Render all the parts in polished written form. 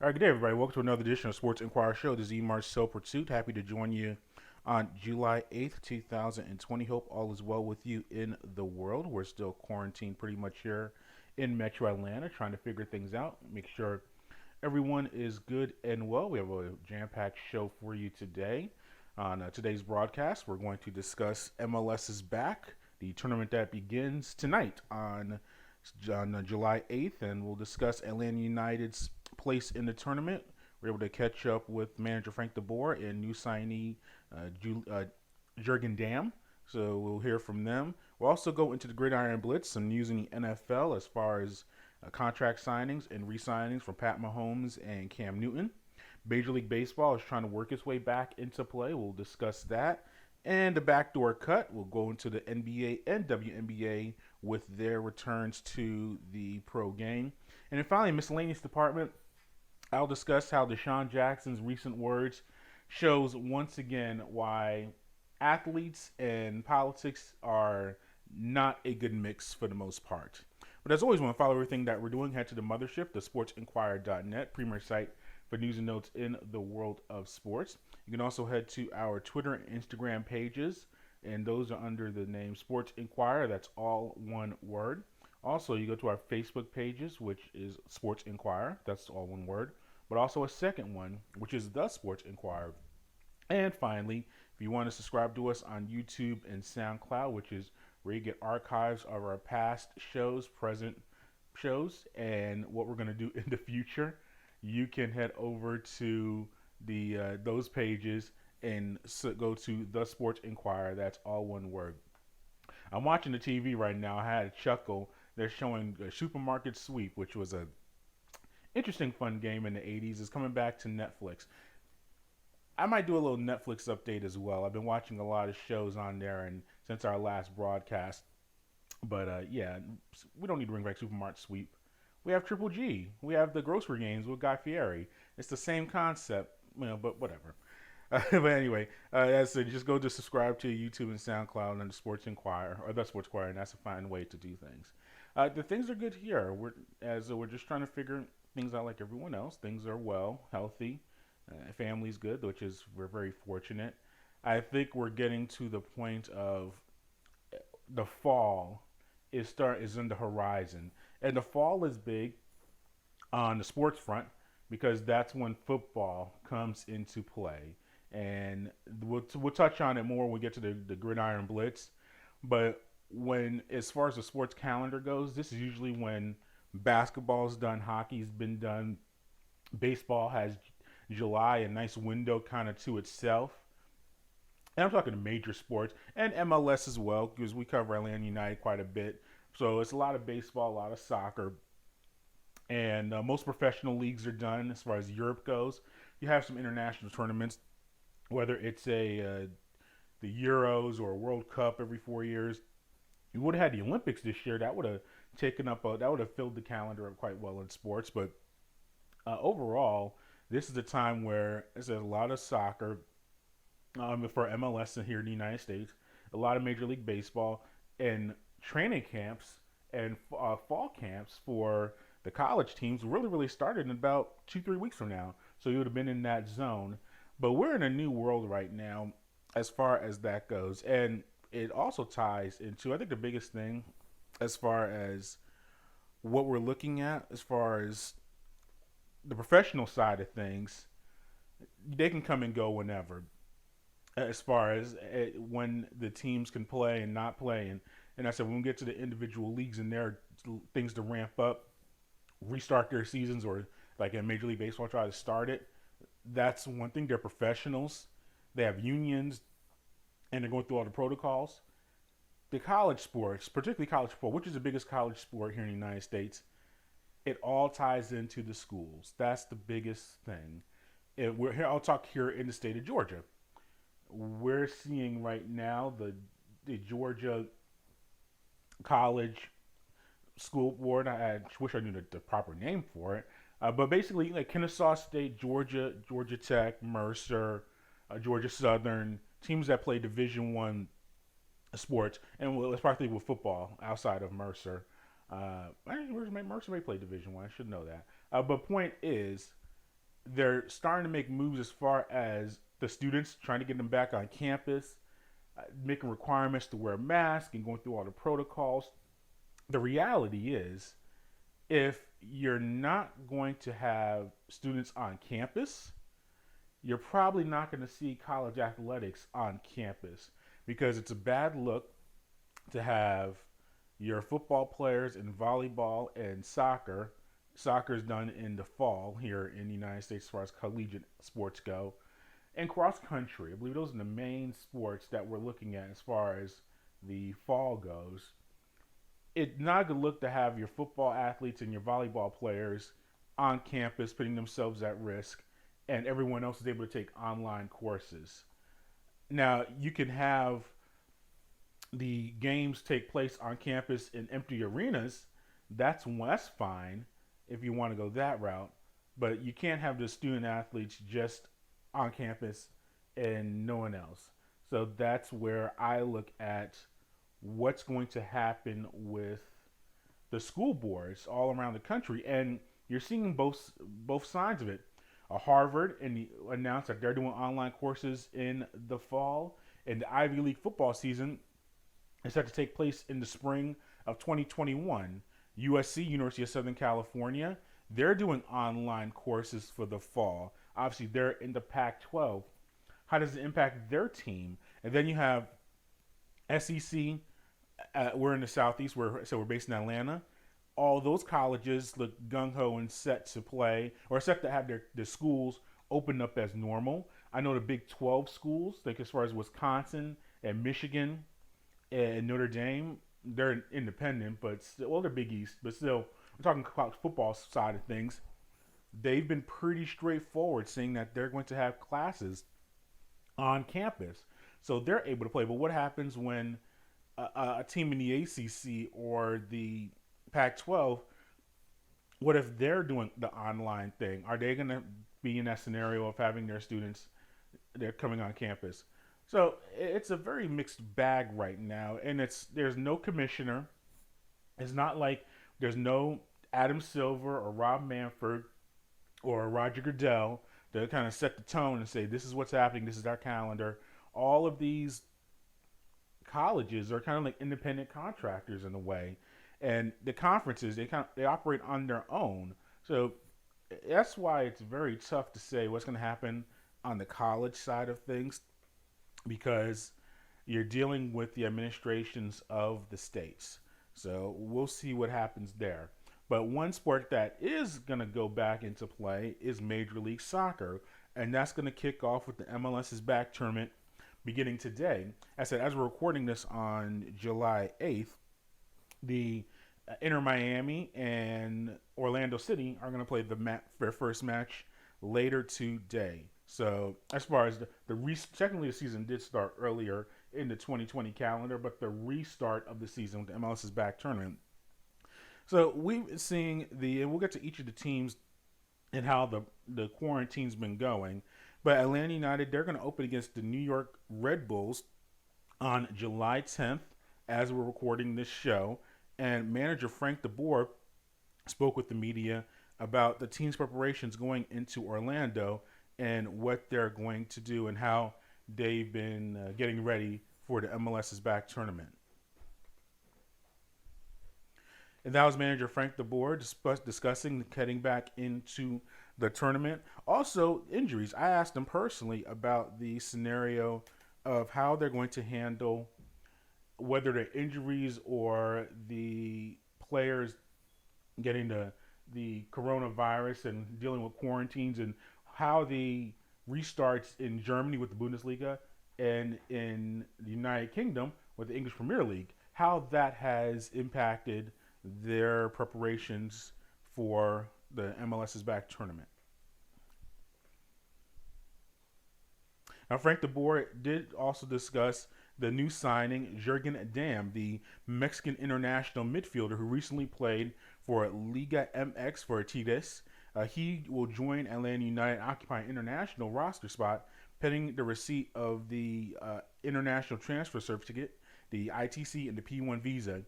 All right, good day, everybody. Welcome to another edition of Sports Inquirer Show. This is E. Marcel Pursuit. Happy to join you on July 8th, 2020. Hope all is well with you in the world. We're still quarantined pretty much here in Metro Atlanta, trying to figure things out, make sure everyone is good and well. We have a jam packed show for you today. On today's broadcast, we're going to discuss MLS is back, the tournament that begins tonight on July 8th, and we'll discuss Atlanta United's place in the tournament. We're able to catch up with manager Frank de Boer and new signee Jurgen Damm. So we'll hear from them. We'll also go into the Gridiron Blitz, some news in the NFL as far as contract signings and re-signings from Pat Mahomes and Cam Newton. Major League Baseball is trying to work its way back into play. We'll discuss that. And the backdoor cut, we'll go into the NBA and WNBA with their returns to the pro game. And then finally, miscellaneous department, I'll discuss how Deshaun Jackson's recent words shows once again why athletes and politics are not a good mix for the most part. But as always, want to follow everything that we're doing, head to the mothership, the sportsinquirer.net, premier site for news and notes in the world of sports. You can also head to our Twitter and Instagram pages, and those are under the name Sports Inquirer. That's all one word. Also, you go to our Facebook pages, which is Sports Inquirer. That's all one word. But also a second one, which is The Sports Inquirer. And finally, if you want to subscribe to us on YouTube and SoundCloud, which is where you get archives of our past shows, present shows, and what we're going to do in the future, you can head over to the those pages and go to The Sports Inquirer. That's all one word. I'm watching the TV right now. I had a chuckle. They're showing a Supermarket Sweep, which was a interesting, fun game in the 80s. It's coming back to Netflix. I might do a little Netflix update as well. I've been watching a lot of shows on there and since our last broadcast. But yeah, we don't need to bring back Supermarket Sweep. We have Triple G. We have the grocery games with Guy Fieri. It's the same concept, but whatever. But anyway, as I said, just go to subscribe to YouTube and SoundCloud and the Sports Inquirer or the Sports Inquirer, and that's a fine way to do things. The things are good here. We're just trying to figure things out like everyone else. Things are well, healthy. Family's good, which is we're very fortunate. I think we're getting to the point of the fall is in the horizon, and the fall is big on the sports front because that's when football comes into play, and we'll touch on it more when we get to the Gridiron Blitz. But when as far as the sports calendar goes, this is usually when basketball's done, hockey's been done, baseball has July, a nice window kind of to itself. And I'm talking major sports and MLS as well because we cover Atlanta United quite a bit. So it's a lot of baseball, a lot of soccer, and most professional leagues are done as far as Europe goes. You have some international tournaments, whether it's the Euros or a World Cup every 4 years. You would have had the Olympics this year. That would have that would have filled the calendar up quite well in sports. But overall, this is a time where there's a lot of soccer for MLS here in the United States, a lot of Major League Baseball, and training camps and fall camps for the college teams really started in about 2-3 weeks from now. So you would have been in that zone. But we're in a new world right now as far as that goes, and it also ties into I think the biggest thing as far as what we're looking at as far as the professional side of things. They can come and go whenever as far as when the teams can play and not play. And I said, when we get to the individual leagues and there are things to ramp up, restart their seasons, or like in Major League Baseball, try to start it. That's one thing. They're professionals. They have unions, and they're going through all the protocols. The college sports, particularly college football, which is the biggest college sport here in the United States, it all ties into the schools. That's the biggest thing. We're here. I'll talk here in the state of Georgia. We're seeing right now the Georgia College School Board. I wish I knew the proper name for it, but basically like Kennesaw State, Georgia, Georgia Tech, Mercer, Georgia Southern, teams that play Division I sports, and it's practically with football outside of Mercer. Mercer may play Division I. I should know that. But point is, they're starting to make moves as far as the students trying to get them back on campus, making requirements to wear masks and going through all the protocols. The reality is, if you're not going to have students on campus, you're probably not going to see college athletics on campus because it's a bad look to have your football players in volleyball and soccer. Soccer is done in the fall here in the United States as far as collegiate sports go. And cross country, I believe those are the main sports that we're looking at as far as the fall goes. It's not a good look to have your football athletes and your volleyball players on campus putting themselves at risk, and everyone else is able to take online courses. Now, you can have the games take place on campus in empty arenas. That's fine if you want to go that route, but you can't have the student athletes just on campus and no one else. So that's where I look at what's going to happen with the school boards all around the country, and you're seeing both sides of it. Harvard announced that they're doing online courses in the fall, and the Ivy League football season is set to take place in the spring of 2021. USC, University of Southern California, they're doing online courses for the fall. Obviously, they're in the Pac-12. How does it impact their team? And then you have SEC. We're in the Southeast, so we're based in Atlanta. All those colleges look gung-ho and set to play, or set to have their schools open up as normal. I know the Big 12 schools, like as far as Wisconsin and Michigan and Notre Dame, they're independent, but still, well, they're Big East, but still, I'm talking college football side of things. They've been pretty straightforward, saying that they're going to have classes on campus, so they're able to play. But what happens when a team in the ACC or the Pac-12? What if they're doing the online thing? Are they going to be in that scenario of having their students they're coming on campus? So it's a very mixed bag right now, and there's no commissioner. It's not like there's no Adam Silver or Rob Manfred or Roger Goodell to kind of set the tone and say this is what's happening, this is our calendar. All of these colleges are kind of like independent contractors in a way, and the conferences they operate on their own. So that's why it's very tough to say what's going to happen on the college side of things, because you're dealing with the administrations of the states. So we'll see what happens there. But one sport that is going to go back into play is Major League Soccer, and that's going to kick off with the MLS's back tournament beginning today. I said, as we're recording this on July 8th, the Inter Miami and Orlando City are going to play their first match later today. So as far as technically the season did start earlier in the 2020 calendar, but the restart of the season with the MLS's back tournament. So we've seeing and we'll get to each of the teams and how the quarantine's been going. But Atlanta United, they're going to open against the New York Red Bulls on July 10th as we're recording this show. And manager Frank de Boer spoke with the media about the team's preparations going into Orlando and what they're going to do and how they've been getting ready for the MLS's back tournament. And that was manager Frank de Boer discussing heading back into the tournament. Also, injuries. I asked him personally about the scenario of how they're going to handle whether the injuries or the players getting the coronavirus and dealing with quarantines, and how the restarts in Germany with the Bundesliga and in the United Kingdom with the English Premier League, how that has impacted their preparations for the MLS's back tournament. Now, Frank de Boer did also discuss the new signing, Jurgen Damm, the Mexican international midfielder who recently played for Liga MX for Tigres. He will join Atlanta United, occupying international roster spot, pending the receipt of the international transfer certificate, the ITC, and the P1 visa.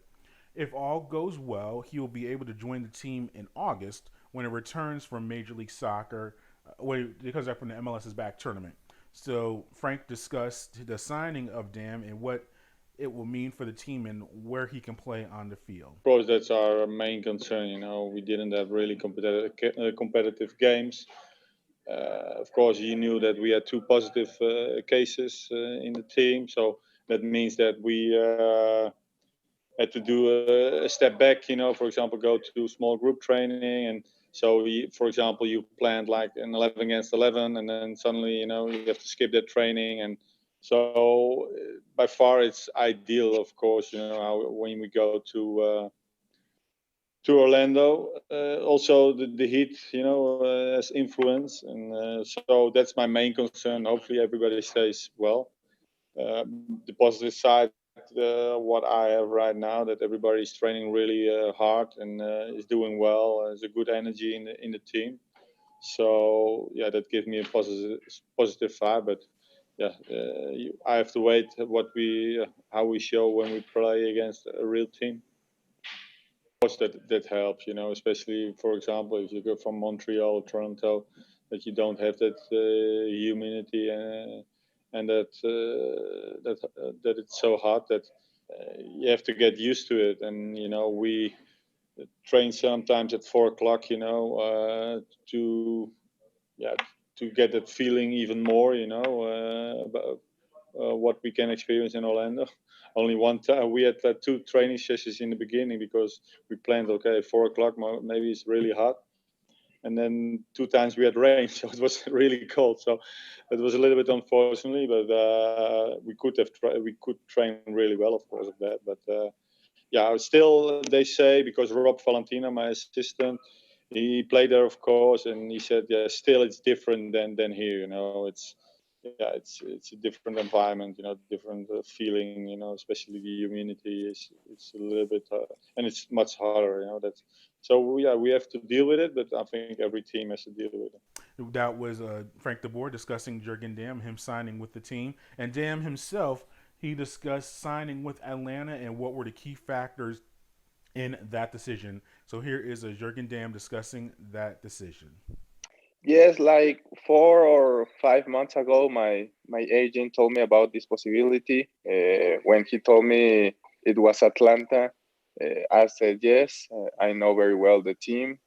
If all goes well, he will be able to join the team in August when it returns from Major League Soccer Wait, because they're from the MLS's back tournament. So Frank discussed the signing of Damm and what it will mean for the team and where he can play on the field. Of course, that's our main concern. We didn't have really competitive games. Of course, he knew that we had two positive cases in the team, so that means that we had to do a step back. For example, go to small group training, and so for example, you planned like an 11 against 11, and then suddenly you have to skip that training, and so by far it's ideal, of course, when we go to Orlando. Also, the heat, has influence, and so that's my main concern. Hopefully, everybody stays well. The positive side, what I have right now, that everybody is training really hard and is doing well. There's a good energy in the team. So yeah, that gives me a positive vibe. But yeah, I have to wait how we show when we play against a real team. Course, that helps, especially for example if you go from Montreal or Toronto, that you don't have that humidity and that it's so hot that you have to get used to it. And we train sometimes at 4 o'clock, to yeah to get that feeling even more, about what we can experience in Orlando. Only one time we had two training sessions in the beginning because we planned, okay, 4 o'clock, maybe it's really hot, and then two times we had rain, so it was really cold. So it was a little bit unfortunately, but we could train really well, of course, of that. But yeah, still they say, because Rob Valentina, my assistant, he played there, of course, and he said, yeah, still it's different than here. It's a different environment, different feeling, especially the humidity is it's a little bit and it's much harder, that's so yeah, we have to deal with it, but I think every team has to deal with it. That was Frank de Boer discussing Jurgen Damm, him signing with the team, and Damm himself. He discussed signing with Atlanta and what were the key factors in that decision. So here is a Jurgen Damm discussing that decision. Yes, like 4 or 5 months ago, my agent told me about this possibility. When he told me it was Atlanta, I said yes. I know very well the team.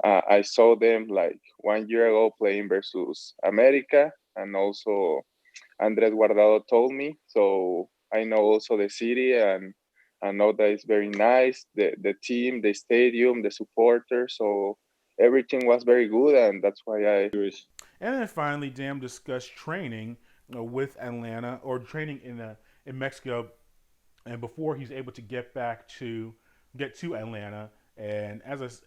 I saw them like 1 year ago playing versus America, and also Andres Guardado told me. So I know also the city, and I know that it's very nice. The team, the stadium, the supporters. So everything was very good, and that's why I. And then finally, Damm discussed training with Atlanta or training in Mexico, and before he's able to get to Atlanta. And as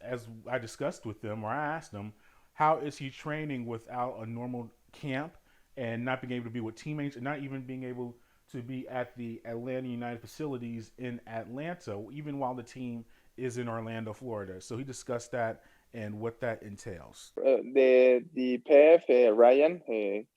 I discussed with them, or I asked him, how is he training without a normal camp and not being able to be with teammates and not even being able to be at the Atlanta United facilities in Atlanta, even while the team is in Orlando, Florida. So he discussed that and what that entails. The PF Ryan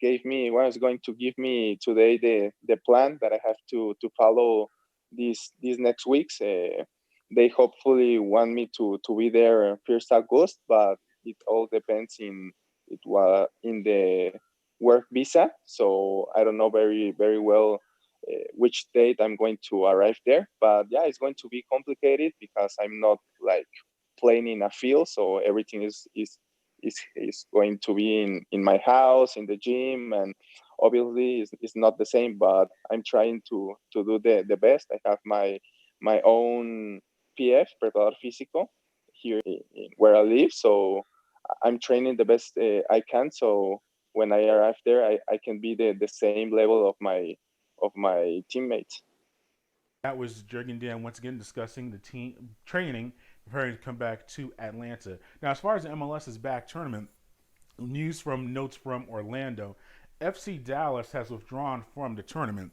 gave me was going to give me today the plan that I have to follow these next weeks. They hopefully want me to be there first August, but it all depends in the work visa. So I don't know very well which date I'm going to arrive there. But yeah, it's going to be complicated because I'm not like playing in a field, so everything is going to be in my house, in the gym, and obviously it's not the same, but I'm trying to do the best. I have my own PF, preparador físico, here where I live, so I'm training the best I can, so when I arrive there, I can be the same level of my teammates. That was Jurgen Damm once again discussing the team training, preparing to come back to Atlanta. Now, as far as the MLS's back tournament, notes from Orlando, FC Dallas has withdrawn from the tournament.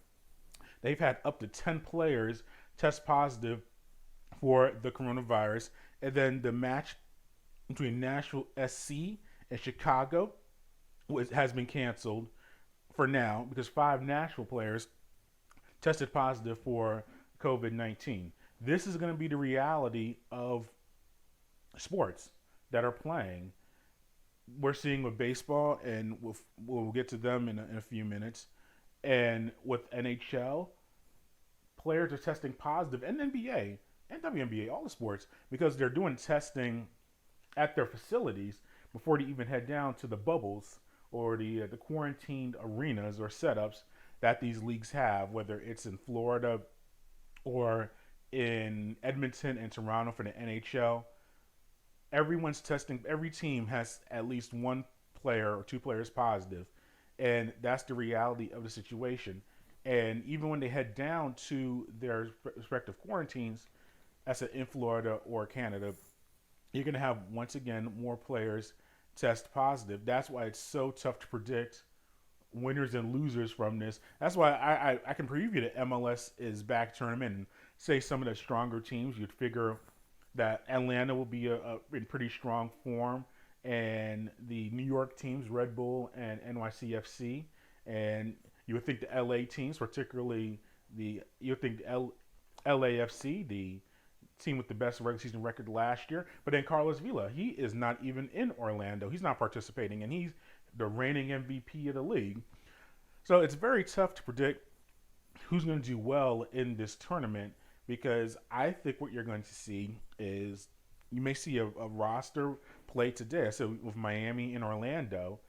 They've had up to 10 players test positive for the coronavirus, and then the match between Nashville SC and Chicago has been canceled for now because 5 Nashville players tested positive for COVID-19. This is going to be the reality of sports that are playing we're seeing with baseball, and we'll get to them in a few minutes. And with NHL, players are testing positive, and NBA and WNBA, all the sports, because they're doing testing at their facilities before they even head down to the bubbles or the quarantined arenas or setups that these leagues have, whether it's in Florida or in Edmonton and Toronto for the NHL. Everyone's testing. Every team has at least one player or two players positive, and that's the reality of the situation. And even when they head down to their respective quarantines, as in Florida or Canada, you're going to have once again more players test positive. That's why it's so tough to predict winners and losers from this. That's why I can preview the MLS is back tournament and say some of the stronger teams. You'd figure that Atlanta will be in pretty strong form, and the New York teams, Red Bull and NYCFC, and you would think the LA teams, particularly you would think LAFC, the team with the best regular season record last year. But then Carlos Vela, he is not even in Orlando. He's not participating, and he's the reigning MVP of the league. So it's very tough to predict who's going to do well in this tournament, because I think what you're going to see is you may see a roster play today. So with Miami and Orlando,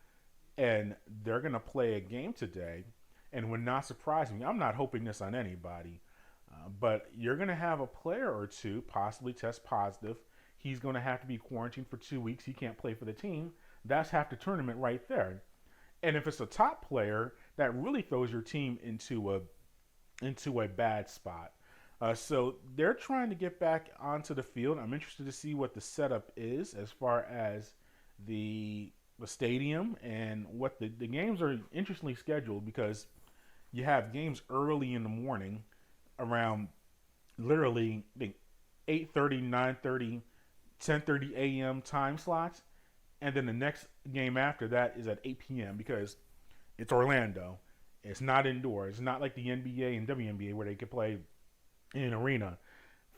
and they're going to play a game today, and would not surprise me. I'm not hoping this on anybody, but you're going to have a player or two possibly test positive. He's going to have to be quarantined for 2 weeks. He can't play for the team. That's half the tournament right there. And if it's a top player, that really throws your team into a bad spot. So they're trying to get back onto the field. I'm interested to see what the setup is as far as the stadium, and what the games are interestingly scheduled, because you have games early in the morning around literally 8:30, 9:30, 10:30 a.m. time slots, and then the next game after that is at 8 p.m. because it's Orlando. It's not indoors. It's not like the NBA and WNBA where they could play in an arena.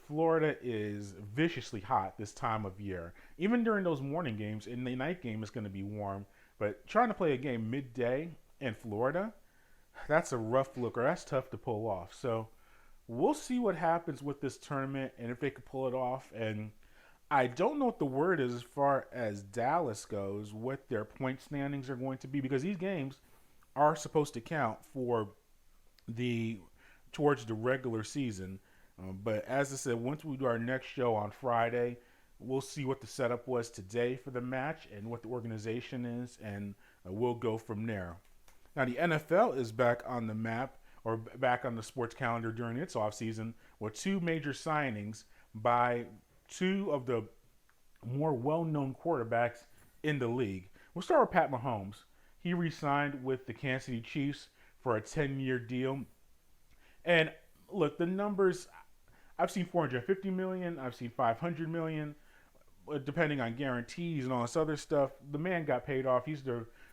Florida is viciously hot this time of year. Even during those morning games, in the night game is going to be warm. But trying to play a game midday in Florida, that's a rough look, or that's tough to pull off. So we'll see what happens with this tournament and if they can pull it off. And I don't know what the word is as far as Dallas goes, what their point standings are going to be, because these games are supposed to count for towards the regular season. But as I said, once we do our next show on Friday, we'll see what the setup was today for the match and what the organization is, and we'll go from there. Now, the NFL is back on the map, or back on the sports calendar during its offseason, with two major signings by two of the more well-known quarterbacks in the league. We'll start with Pat Mahomes. He re-signed with the Kansas City Chiefs for a 10-year deal. And look, the numbers, I've seen $450 million, I've seen $500 million, depending on guarantees and all this other stuff. The man got paid off. It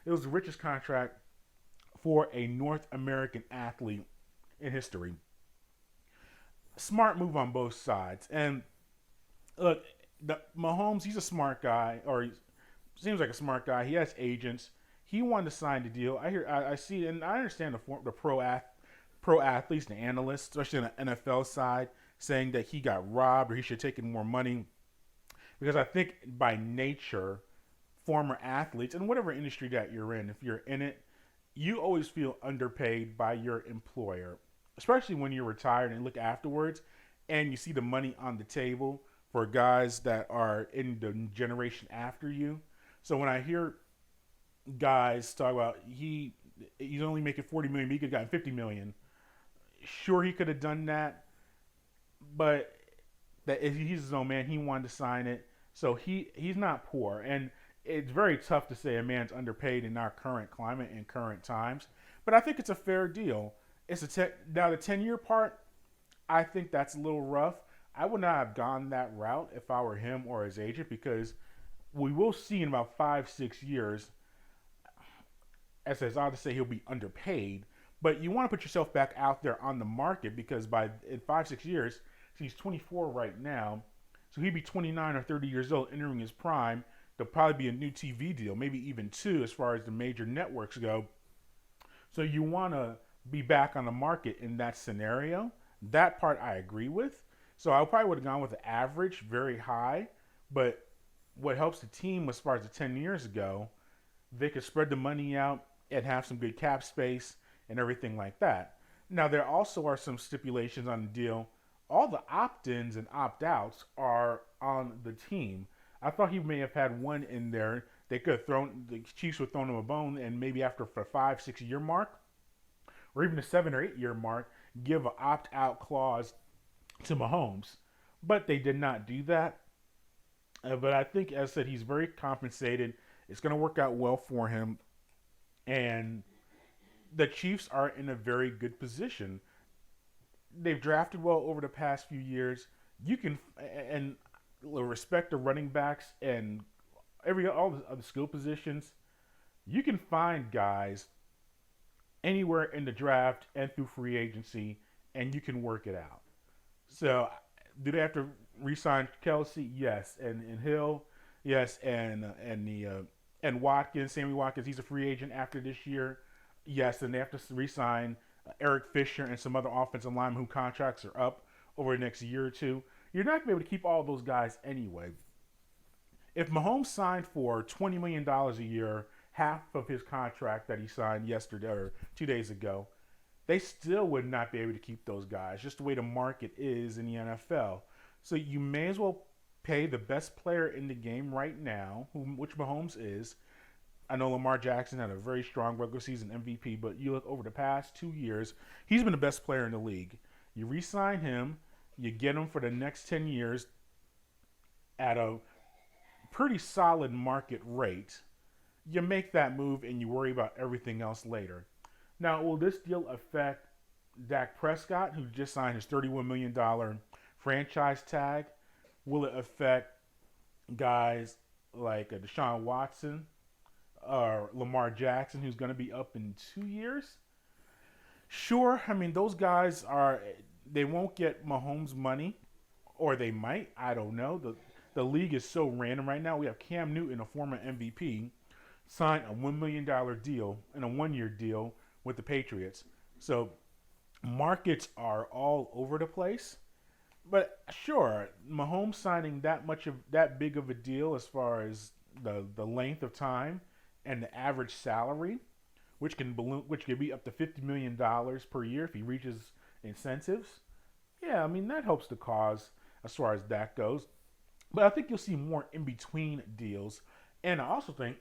was the richest contract for a North American athlete in history. Smart move on both sides. And look, Mahomes, he's a smart guy, or he seems like a smart guy. He has agents. He wanted to sign the deal. I see, and I understand the pro athletes, the analysts, especially on the NFL side, saying that he got robbed or he should have taken more money. Because I think by nature, former athletes, and whatever industry that you're in, if you're in it, you always feel underpaid by your employer, especially when you're retired and look afterwards and you see the money on the table for guys that are in the generation after you. So when I hear guys talk about he's only making $40 million, he could have gotten $50 million. Sure, he could have done that, but that if he's his own man, he wanted to sign it. So he's not poor, and it's very tough to say a man's underpaid in our current climate and current times. But I think it's a fair deal. Now the 10-year part, I think that's a little rough. I would not have gone that route if I were him or his agent, because we will see in about 5-6 years, as it's odd to say, he'll be underpaid. But you want to put yourself back out there on the market, because in 5-6 years, he's 24 right now, so he'd be 29 or 30 years old, entering his prime. there'll probably be a new TV deal, maybe even two as far as the major networks go. So you want to be back on the market in that scenario. That part I agree with. So I probably would have gone with the average, very high. But what helps the team as far as the 10 years ago, they could spread the money out and have some good cap space and everything like that. Now, there also are some stipulations on the deal. All the opt ins and opt outs are on the team. I thought he may have had one in there. They could have thrown, the Chiefs would have thrown him a bone, and maybe after the 5-6 year mark, or even the 7 or 8 year mark, give an opt out clause to Mahomes. But they did not do that. But I think, as I said, he's very compensated. It's going to work out well for him. And the Chiefs are in a very good position. They've drafted well over the past few years. You can and respect the running backs and all the other skill positions. You can find guys anywhere in the draft and through free agency, and you can work it out. So, do they have to re-sign Kelsey? Yes, and Hill, yes, and Watkins, Sammy Watkins, he's a free agent after this year. Yes, and they have to re-sign Eric Fisher and some other offensive linemen whose contracts are up over the next year or two. You're not going to be able to keep all those guys anyway. If Mahomes signed for $20 million a year, half of his contract that he signed yesterday or 2 days ago, they still would not be able to keep those guys, just the way the market is in the NFL. So you may as well pay the best player in the game right now, which Mahomes is. I know Lamar Jackson had a very strong regular season MVP, but you look over the past 2 years, he's been the best player in the league. You re-sign him, you get him for the next 10 years at a pretty solid market rate. You make that move and you worry about everything else later. Now, will this deal affect Dak Prescott, who just signed his $31 million franchise tag? Will it affect guys like Deshaun Watson or Lamar Jackson, who's going to be up in 2 years? Sure. I mean, those guys they won't get Mahomes money, or they might. I don't know. The league is so random right now. We have Cam Newton, a former MVP, signed a $1 million deal and a 1 year deal with the Patriots. So markets are all over the place. But sure, Mahomes signing that big of a deal as far as the length of time and the average salary, which can be up to $50 million per year if he reaches incentives. Yeah, I mean that helps the cause as far as that goes. But I think you'll see more in between deals, and I also think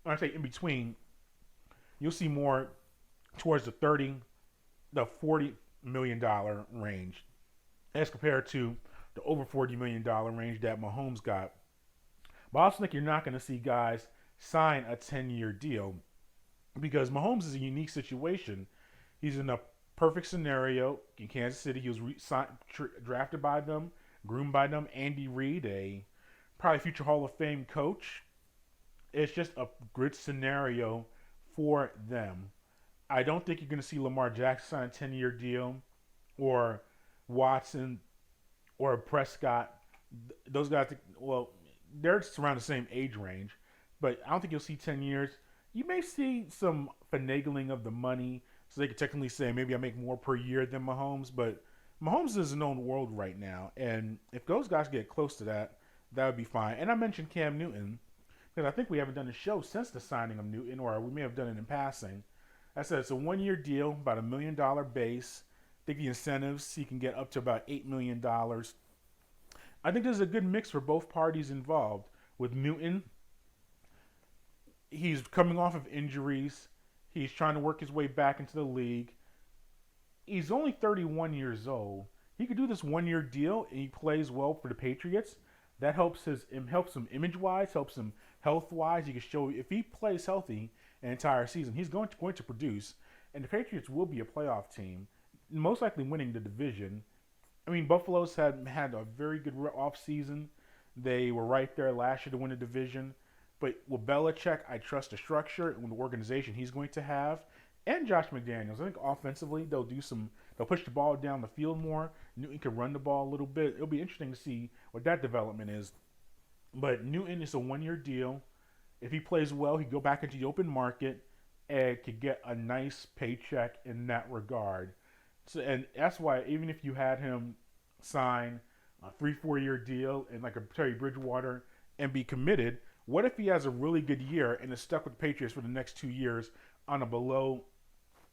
when I say in between, you'll see more towards the $40 million range as compared to the over $40 million range that Mahomes got. But I also think you're not going to see guys sign a 10-year deal because Mahomes is a unique situation. He's in a perfect scenario in Kansas City. He was drafted by them, groomed by them. Andy Reid, a probably future Hall of Fame coach. It's just a good scenario for them. I don't think you're going to see Lamar Jackson sign a 10-year deal or Watson or Prescott. Those guys, well, they're just around the same age range, but I don't think you'll see 10 years. You may see some finagling of the money, so they could technically say maybe I make more per year than Mahomes, but Mahomes is a known world right now, and if those guys get close to that, that would be fine. And I mentioned Cam Newton because I think we haven't done a show since the signing of Newton, or we may have done it in passing. I said it's a 1 year deal, about $1 million base. I think the incentives, he can get up to about $8 million. I think there's a good mix for both parties involved. With Newton, he's coming off of injuries. He's trying to work his way back into the league. He's only 31 years old. He could do this 1 year deal, and he plays well for the Patriots. That helps him image-wise, helps him health-wise. He can show if he plays healthy an entire season, he's going to produce. And the Patriots will be a playoff team, most likely winning the division. I mean, Buffalo's had a very good offseason. They were right there last year to win the division. But with Belichick, I trust the structure and the organization he's going to have. And Josh McDaniels. I think offensively they'll push the ball down the field more. Newton can run the ball a little bit. It'll be interesting to see what that development is. But Newton is a 1 year deal. If he plays well, he can go back into the open market and could get a nice paycheck in that regard. So, and that's why even if you had him sign a 3-4 year deal and like a Terry Bridgewater and be committed, what if he has a really good year and is stuck with the Patriots for the next 2 years on a below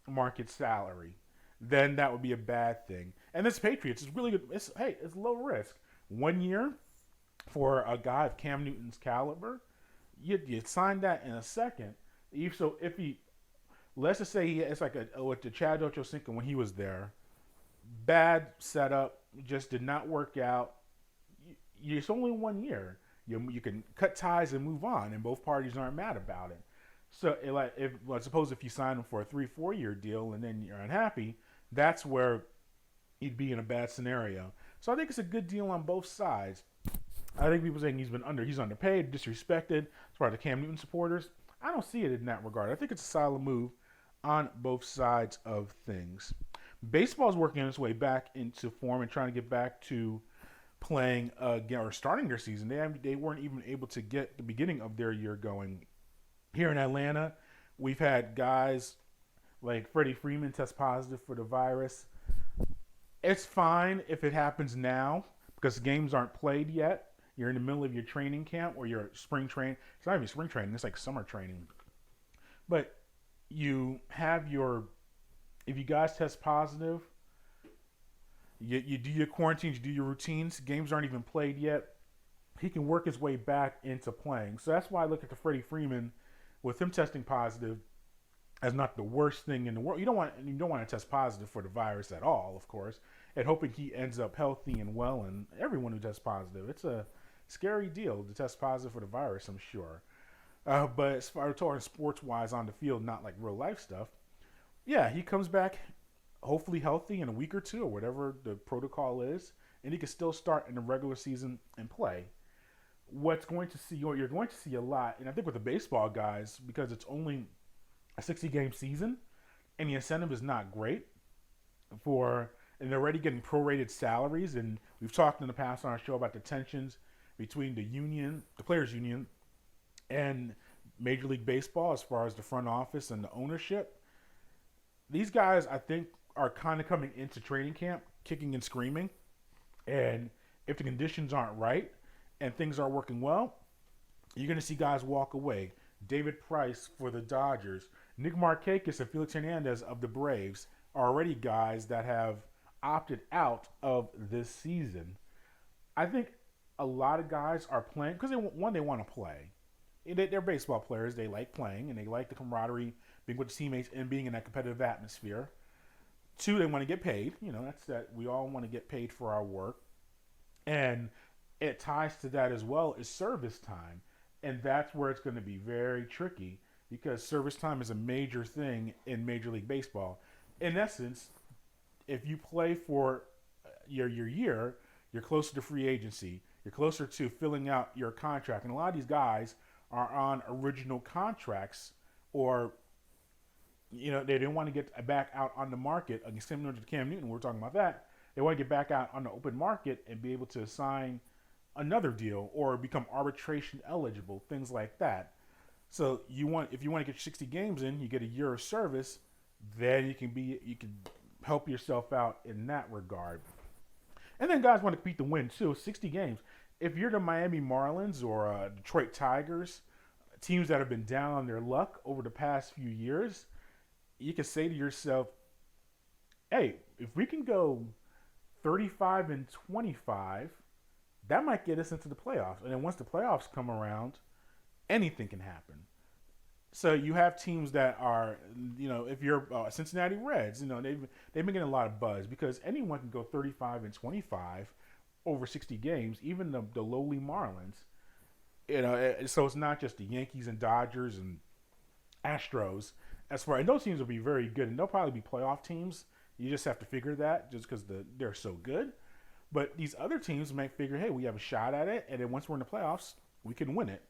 market salary? Then that would be a bad thing. And this Patriots is really good. It's low risk. 1 year for a guy of Cam Newton's caliber, you'd sign that in a second. So if he, let's just say it's like with the Chad Ochocinco when he was there, bad setup, just did not work out. It's only 1 year. You can cut ties and move on, and both parties aren't mad about it. So, suppose if you sign him for a 3-4 year deal and then you're unhappy, that's where he'd be in a bad scenario. So I think it's a good deal on both sides. I think people saying he's underpaid, disrespected as far as the Cam Newton supporters. I don't see it in that regard. I think it's a solid move on both sides of things. Baseball is working its way back into form and trying to get back to playing again or starting their season. They weren't even able to get the beginning of their year going. Here in Atlanta, we've had guys like Freddie Freeman test positive for the virus. It's fine if it happens now because the games aren't played yet. You're in the middle of your training camp or your spring training. It's not even spring training. It's like summer training. But you have if you guys test positive, you do your quarantines, you do your routines. Games aren't even played yet. He can work his way back into playing. So that's why I look at the Freddie Freeman with him testing positive as not the worst thing in the world. You don't want to test positive for the virus at all, of course, and hoping he ends up healthy and well. And everyone who tests positive, it's a scary deal to test positive for the virus, I'm sure. But as far as sports-wise on the field, not like real life stuff, yeah, he comes back hopefully healthy in a week or two or whatever the protocol is, and he can still start in the regular season and play. You're going to see a lot, and I think with the baseball guys, because it's only a 60-game season, and the incentive is not great and they're already getting prorated salaries, and we've talked in the past on our show about the tensions between the players' union, and Major League Baseball as far as the front office and the ownership. These guys, I think, are kind of coming into training camp kicking and screaming, and if the conditions aren't right and things are working well, you're going to see guys walk away. David Price for the Dodgers, Nick Markakis and Felix Hernandez of the Braves are already guys that have opted out of this season. I think a lot of guys are playing because they want to play. They're baseball players. They like playing and they like the camaraderie, being with the teammates and being in that competitive atmosphere. 2, they want to get paid. That's that. We all want to get paid for our work, and it ties to that as well is service time, and that's where it's going to be very tricky because service time is a major thing in Major League Baseball. In essence, if you play for your year, you're closer to free agency. You're closer to filling out your contract, and a lot of these guys are on original contracts, or they didn't want to get back out on the market. Similar to Cam Newton, we're talking about that. They want to get back out on the open market and be able to sign another deal or become arbitration eligible, things like that. So if you want to get 60 games in, you get a year of service, then you can help yourself out in that regard. And then guys want to compete to win too. 60 games. If you're the Miami Marlins or Detroit Tigers, teams that have been down on their luck over the past few years, you can say to yourself, hey, if we can go 35-25, that might get us into the playoffs. And then once the playoffs come around, anything can happen. So you have teams that are, if you're Cincinnati Reds, they've been getting a lot of buzz because anyone can go 35-25 over 60 games, even the lowly Marlins. So it's not just the Yankees and Dodgers and Astros. And those teams will be very good, and they'll probably be playoff teams. You just have to figure that just because they're so good. But these other teams might figure, hey, we have a shot at it, and then once we're in the playoffs, we can win it.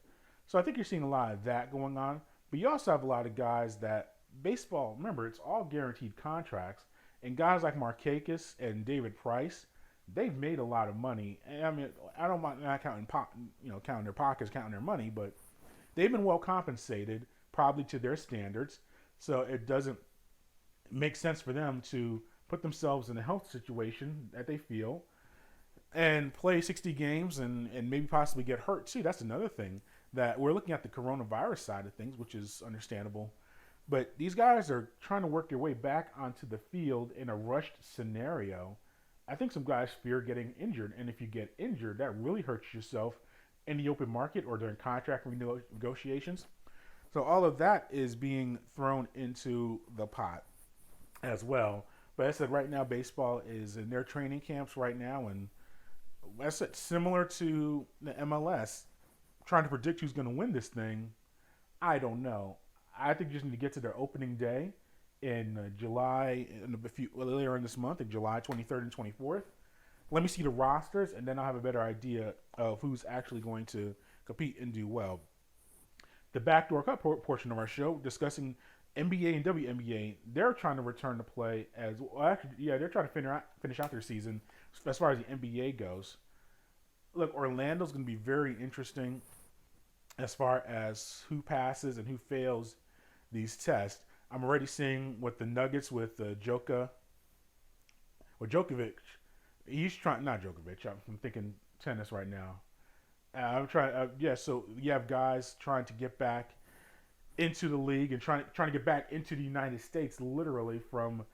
So I think you're seeing a lot of that going on. But you also have a lot of guys that remember, it's all guaranteed contracts. And guys like Markakis and David Price, they've made a lot of money. And I mean, I don't mind not counting their pockets, counting their money, but they've been well compensated, probably to their standards. So it doesn't make sense for them to put themselves in a health situation that they feel and play 60 games and maybe possibly get hurt too. That's another thing that we're looking at the coronavirus side of things, which is understandable. But these guys are trying to work their way back onto the field in a rushed scenario. I think some guys fear getting injured, and if you get injured, that really hurts yourself in the open market or during contract negotiations. So all of that is being thrown into the pot as well. But as I said, right now baseball is in their training camps right now, and I said similar to the MLS, trying to predict who's going to win this thing. I don't know. I think you just need to get to their opening day in July, later in this month, in July 23rd and 24th. Let me see the rosters, and then I'll have a better idea of who's actually going to compete and do well. The Backdoor Cut portion of our show, discussing NBA and WNBA, they're trying to return to play as well. Actually, yeah, they're trying to finish out their season as far as the NBA goes. Look, Orlando's going to be very interesting as far as who passes and who fails these tests. I'm already seeing what the Nuggets with Djokovic. He's trying, not Djokovic. I'm thinking tennis right now. I'm trying. So you have guys trying to get back into the league and trying to get back into the United States, literally from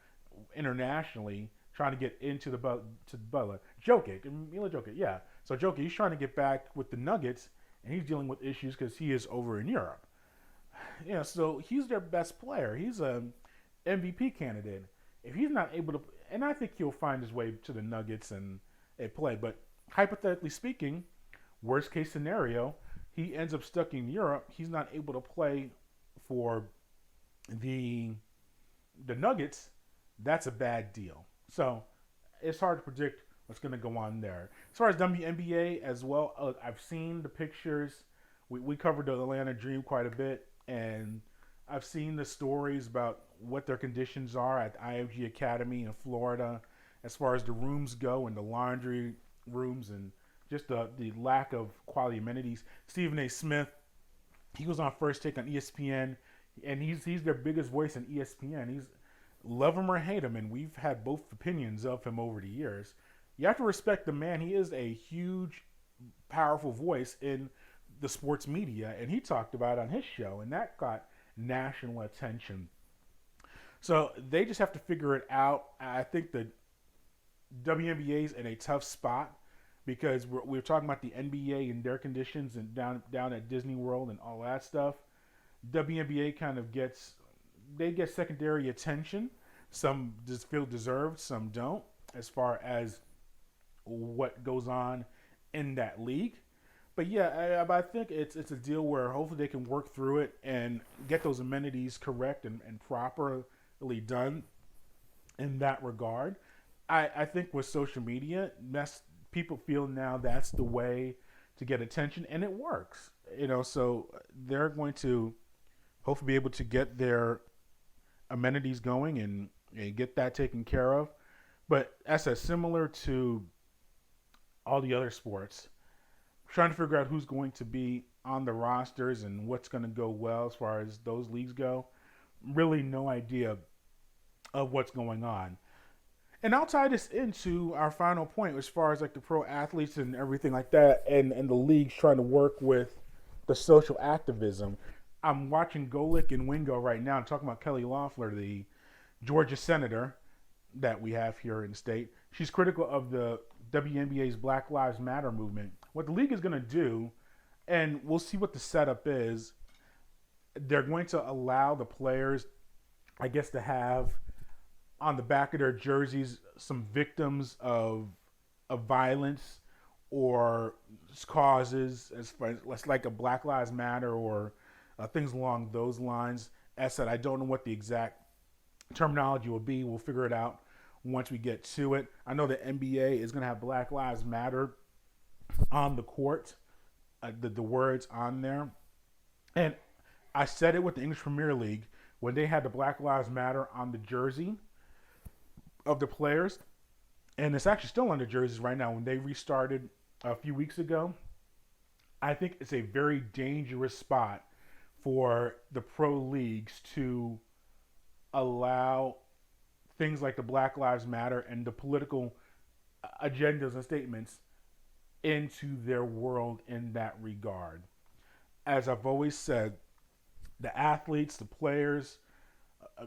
internationally, trying to get into the Butler. Mila Jokic, yeah. So Jokic, he's trying to get back with the Nuggets, and he's dealing with issues because he is over in Europe. Yeah, so he's their best player. He's a MVP candidate. If he's not able to, and I think he'll find his way to the Nuggets and play. But hypothetically speaking, worst case scenario, he ends up stuck in Europe. He's not able to play for the Nuggets. That's a bad deal. So it's hard to predict what's going to go on there. As far as WNBA as well, I've seen the pictures. We covered the Atlanta Dream quite a bit, and I've seen the stories about what their conditions are at the IMG Academy in Florida as far as the rooms go and the laundry rooms and just the lack of quality amenities. Stephen A. Smith, he was on First Take on ESPN, and he's their biggest voice on ESPN. He's love him or hate him, and we've had both opinions of him over the years. You have to respect the man. He is a huge, powerful voice in the sports media, and he talked about it on his show, and that got national attention. So they just have to figure it out. I think the WNBA is in a tough spot because we're talking about the NBA and their conditions and down at Disney World and all that stuff. WNBA kind of get secondary attention. Some just feel deserved, some don't, as far as what goes on in that league. But yeah, I think it's a deal where hopefully they can work through it and get those amenities correct and properly done in that regard. I think with social media, people feel now that's the way to get attention, and it works. So they're going to hopefully be able to get their amenities going and get that taken care of. But as a similar to all the other sports, trying to figure out who's going to be on the rosters and what's going to go well as far as those leagues go. Really no idea of what's going on. And I'll tie this into our final point as far as like the pro athletes and everything like that and the leagues trying to work with the social activism. I'm watching Golick and Wingo right now and talking about Kelly Loeffler, the Georgia senator that we have here in the state. She's critical of the WNBA's Black Lives Matter movement. What the league is going to do, and we'll see what the setup is, they're going to allow the players, I guess, to have on the back of their jerseys some victims of violence or causes, as far as like a Black Lives Matter or things along those lines. As I said, I don't know what the exact terminology will be. We'll figure it out once we get to it. I know the NBA is going to have Black Lives Matter on the court, the words on there. And I said it with the English Premier League when they had the Black Lives Matter on the jersey of the players. and it's actually still on the jerseys right now. When they restarted a few weeks ago, I think it's a very dangerous spot for the pro leagues to allow things like the Black Lives Matter and the political agendas and statements into their world in that regard. As I've always said, the athletes, the players,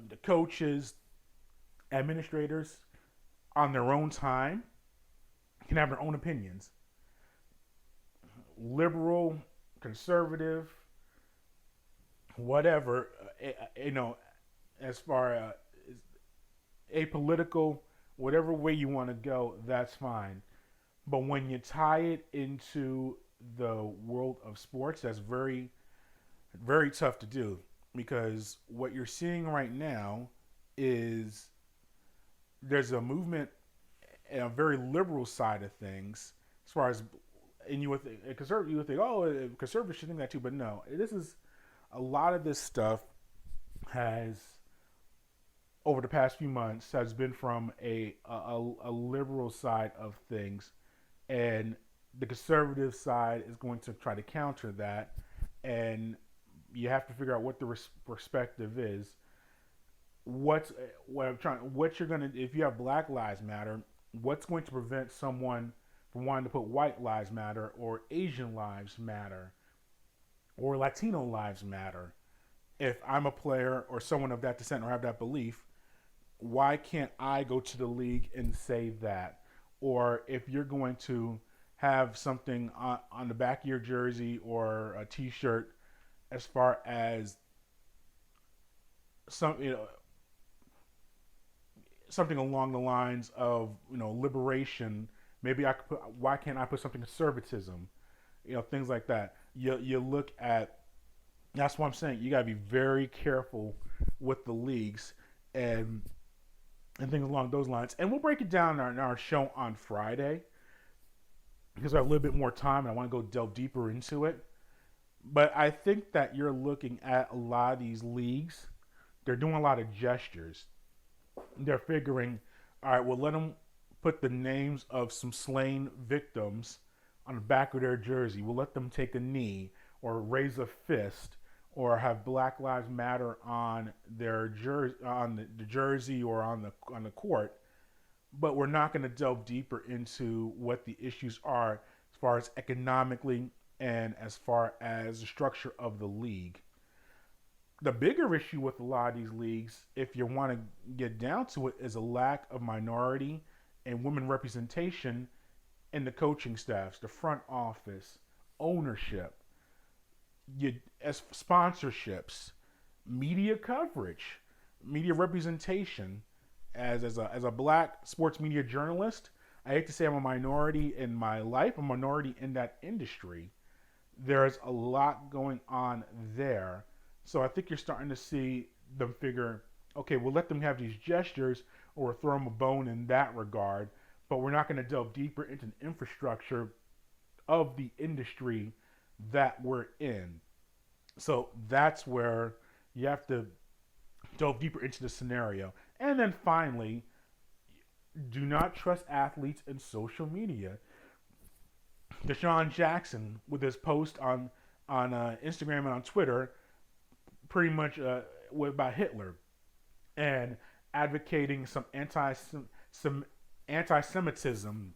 the coaches, administrators, on their own time, can have their own opinions. Liberal, conservative, whatever, as far apolitical, whatever way you want to go, that's fine. But when you tie it into the world of sports, that's very, very tough to do, because what you're seeing right now is there's a movement, a very liberal side of things, as far as, and you would think, you would think, oh, conservatives should think that too, but no, this is, a lot of this stuff has, over the past few months, has been from a liberal side of things, and the conservative side is going to try to counter that, and you have to figure out what the perspective is. What you're gonna, if you have Black Lives Matter, what's going to prevent someone from wanting to put White Lives Matter or Asian Lives Matter or Latino Lives Matter? If I'm a player or someone of that descent or have that belief, why can't I go to the league and say that? Or if you're going to have something on the back of your jersey or a T-shirt, as far as something along the lines of liberation, maybe I could put, why can't I put something conservatism, things like that. You look at, that's what I'm saying, you got to be very careful with the leagues and things along those lines. And we'll break it down in our show on Friday, because I have a little bit more time and I want to go delve deeper into it. But I think that you're looking at a lot of these leagues, they're doing a lot of gestures. They're figuring, all right, well, let them put the names of some slain victims on the back of their jersey. We'll let them take a knee or raise a fist or have Black Lives Matter on their jersey, on the jersey or on the court. But we're not going to delve deeper into what the issues are as far as economically and as far as the structure of the league. The bigger issue with a lot of these leagues, if you want to get down to it, is a lack of minority and women representation in the coaching staffs, the front office, ownership, as sponsorships, media coverage, media representation. As a black sports media journalist, I hate to say I'm a minority in my life, a minority in that industry. There's a lot going on there. So I think you're starting to see them figure, okay, we'll let them have these gestures or throw them a bone in that regard, but we're not going to delve deeper into the infrastructure of the industry that we're in. So that's where you have to delve deeper into the scenario. And then finally, do not trust athletes in social media. Deshaun Jackson, with his post on Instagram and on Twitter, pretty much about Hitler and advocating some anti-Semitism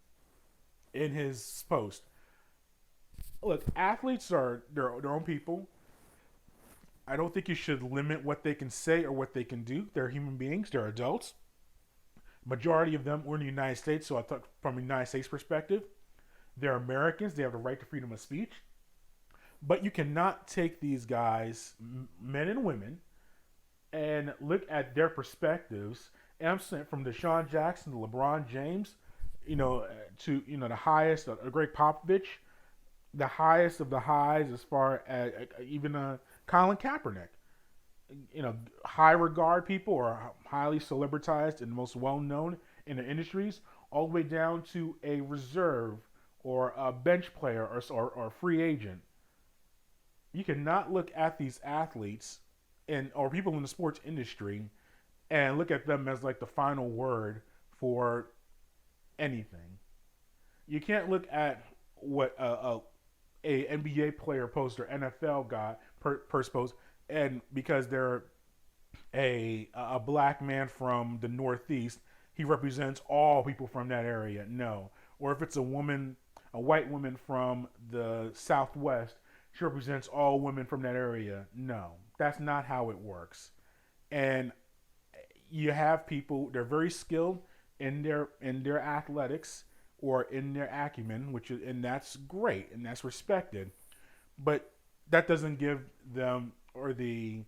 in his post. Look, athletes are their own people. I don't think you should limit what they can say or what they can do. They're human beings. They're adults. Majority of them were in the United States, so I thought from a United States perspective, they're Americans. They have the right to freedom of speech. But you cannot take these guys, men and women, and look at their perspectives. And I'm saying from Deshaun Jackson to LeBron James, to the highest, Greg Popovich, the highest of the highs as far as even Colin Kaepernick. High regard people or highly celebritized and most well known in the industries, all the way down to a reserve or a bench player or a free agent. You cannot look at these athletes or people in the sports industry and look at them as like the final word for anything. You can't look at what a NBA player post or NFL guy post post, and because they're a black man from the Northeast, he represents all people from that area. No, or if it's a woman, a white woman from the Southwest, she represents all women from that area. No, that's not how it works. And you have people, they're very skilled in their athletics or in their acumen, which is, and that's great and that's respected. But that doesn't give them or the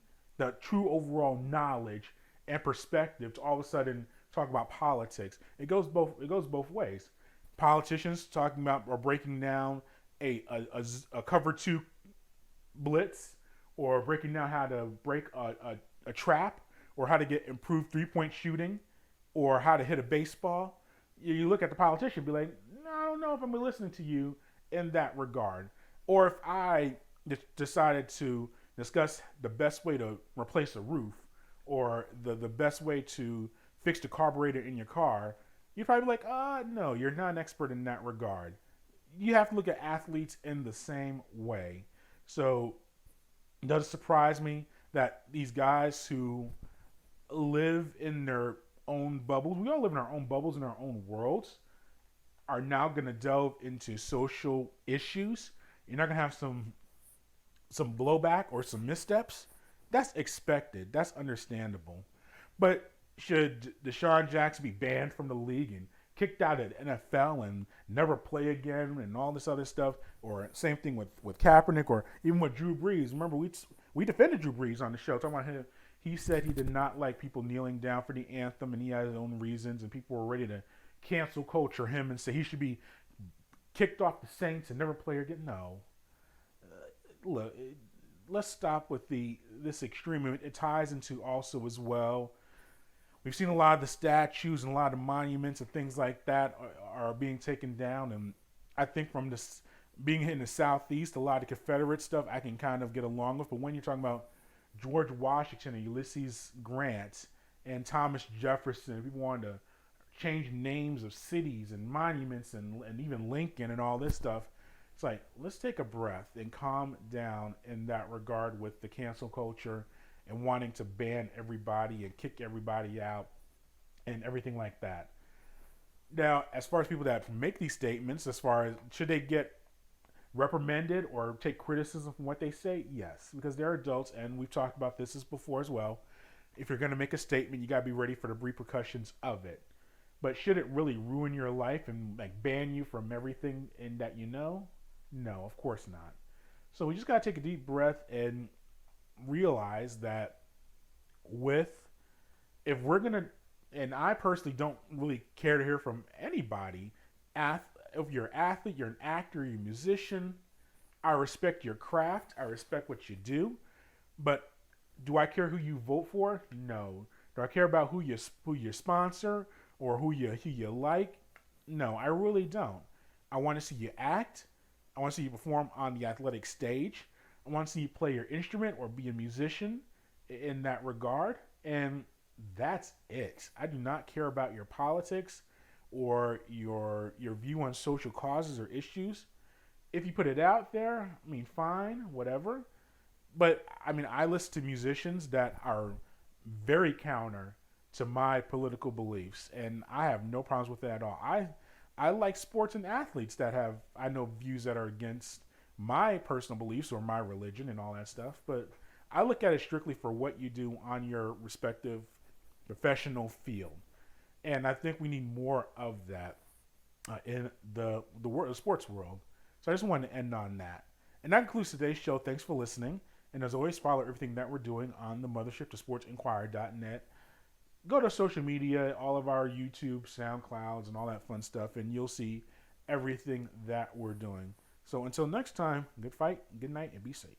true overall knowledge and perspective to all of a sudden talk about politics. It goes both ways. Politicians talking about or breaking down a cover two blitz, or breaking down how to break a trap, or how to get improved 3-point shooting, or how to hit a baseball. You look at the politician and be like, no, I don't know if I'm listening to you in that regard. Or if I decided to discuss the best way to replace a roof, or the best way to fix the carburetor in your car, you'd probably be like, no, you're not an expert in that regard. You have to look at athletes in the same way. So it doesn't surprise me that these guys who live in their own bubbles, we all live in our own bubbles, in our own worlds, are now going to delve into social issues. You're not going to have some blowback or some missteps. That's expected. That's understandable. But should Deshaun Jackson be banned from the league and kicked out of the NFL and never play again and all this other stuff? Or same thing with Kaepernick, or even with Drew Brees. Remember, we defended Drew Brees on the show, talking about him. He said he did not like people kneeling down for the anthem, and he had his own reasons, and people were ready to cancel culture him and say he should be kicked off the Saints and never play again. No. Look, let's stop with this extreme. It ties into also as well. We've seen a lot of the statues and a lot of the monuments and things like that are being taken down, and I think from this being in the Southeast, a lot of Confederate stuff I can kind of get along with. But when you're talking about George Washington and Ulysses Grant and Thomas Jefferson, people wanted to change names of cities and monuments and even Lincoln and all this stuff. It's like, let's take a breath and calm down in that regard with the cancel culture and wanting to ban everybody and kick everybody out and everything like that. Now, as far as people that make these statements, as far as should they get reprimanded or take criticism from what they say? Yes, because they're adults, and we've talked about this before as well. If you're going to make a statement, you got to be ready for the repercussions of it. But should it really ruin your life and like ban you from everything in that you know? No, of course not. So we just got to take a deep breath and realize that if we're going to, and I personally don't really care to hear from anybody, if you're an athlete, you're an actor, you're a musician, I respect your craft, I respect what you do, but do I care who you vote for? No. Do I care about who you sponsor or who you like? No, I really don't. I want to see you act. I want to see you perform on the athletic stage. I want to see you play your instrument or be a musician in that regard. And that's it. I do not care about your politics or your view on social causes or issues. If you put it out there, I mean, fine, whatever. But, I mean, I listen to musicians that are very counter to my political beliefs, and I have no problems with that at all. I like sports and athletes that have, I know, views that are against my personal beliefs or my religion and all that stuff, but I look at it strictly for what you do on your respective professional field. And I think we need more of that in the sports world. So I just wanted to end on that. And that concludes today's show. Thanks for listening. And as always, follow everything that we're doing on the mothership to sportsinquirer.net. Go to social media, all of our YouTube, SoundClouds, and all that fun stuff, and you'll see everything that we're doing. So until next time, good fight, good night, and be safe.